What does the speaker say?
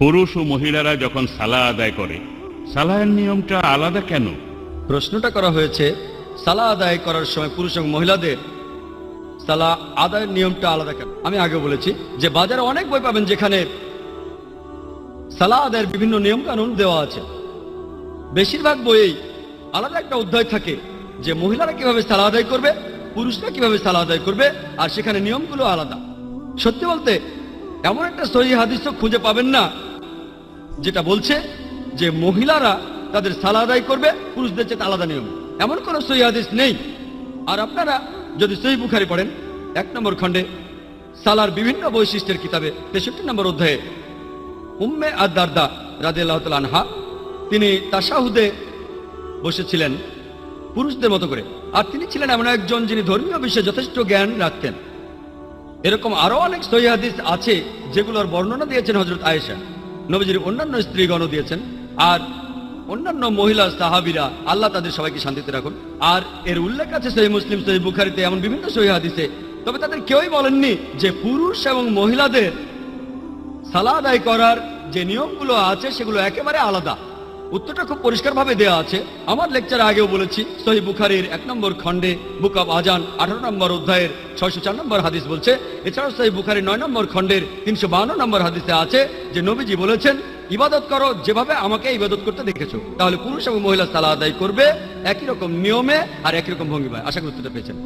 পুরুষ ও মহিলারা যখন সালাহ আদায় করে সালাহের নিয়মটা আলাদা কেন? প্রশ্নটা করা হয়েছে সালাহ আদায় করার সময় পুরুষ এবং মহিলাদের সালাহ আদায়ের নিয়মটা আলাদা কেন। আমি আগে বলেছি যে বাজারে অনেক বই পাবেন যেখানে সালাহ আদায়ের বিভিন্ন নিয়ম কানুন দেওয়া আছে। বেশিরভাগ বইয়েই আলাদা একটা অধ্যায় থাকে যে মহিলারা কিভাবে সালাহ আদায় করবে, পুরুষরা কিভাবে সালাহ আদায় করবে, আর সেখানে নিয়মগুলো আলাদা। সত্যি বলতে এমন একটা সহিহ হাদিসও খুঁজে পাবেন না যেটা বলছে যে মহিলারা তাদের সালাহ আদায় করবে পুরুষদের চেয়ে আলাদা নিয়ম। এমন কোনো সহিহ হাদিস নেই। আর আপনারা যদি সহিহ বুখারী পড়েন 1 নম্বর খণ্ডে সালার বিভিন্ন বৈশিষ্ট্যের কিতাবে 63 নম্বর অধ্যায়ে উম্মে আদ-দারদা রাদিয়াল্লাহু তাআলা আনহা তিনি তাশাহুদে বসেছিলেন পুরুষদের মতো করে, আর তিনি ছিলেন এমন একজন যিনি ধর্মীয় বিষয়ে যথেষ্ট জ্ঞান রাখতেন। এরকম আরো অনেক সহিহ হাদিস আছে যেগুলোর বর্ণনা দিয়েছেন হযরত আয়েশা, নবীজির অন্যান্য স্ত্রীগণও দিয়েছেন, আর অন্যান্য মহিলা সাহাবীরা, আল্লাহ তাদের সবাইকে শান্তিতে রাখুন। আর এর উল্লেখ আছে সহিহ মুসলিম, সহিহ বুখারীতে, এমন বিভিন্ন সহিহ হাদিসে। তবে তাদের কেউই বলেননি যে পুরুষ এবং মহিলাদের সালাহ আদায় করার যে নিয়মগুলো আছে সেগুলো একেবারে আলাদা। উত্তরটা খুব পরিষ্কারভাবে দেওয়া আছে। আমার লেকচারে আগেও বলেছি সহিহ বুখারীর 1 নম্বর খণ্ডে বুক অব আজান 18 নম্বর অধ্যায়ের 604 নম্বর হাদিস বলছে। এছাড়াও সহিহ বুখারীর 9 নম্বর খণ্ডের 352 নম্বর হাদিসে আছে যে নবীজি বলেছেন, ইবাদত করো যেভাবে আমাকে ইবাদত করতে দেখেছো। তাহলে পুরুষ এবং মহিলা সালাহ আদায় করবে একই রকম নিয়মে আর একই রকম ভঙ্গিমায়। আশা করি উত্তরটা পেয়েছেন।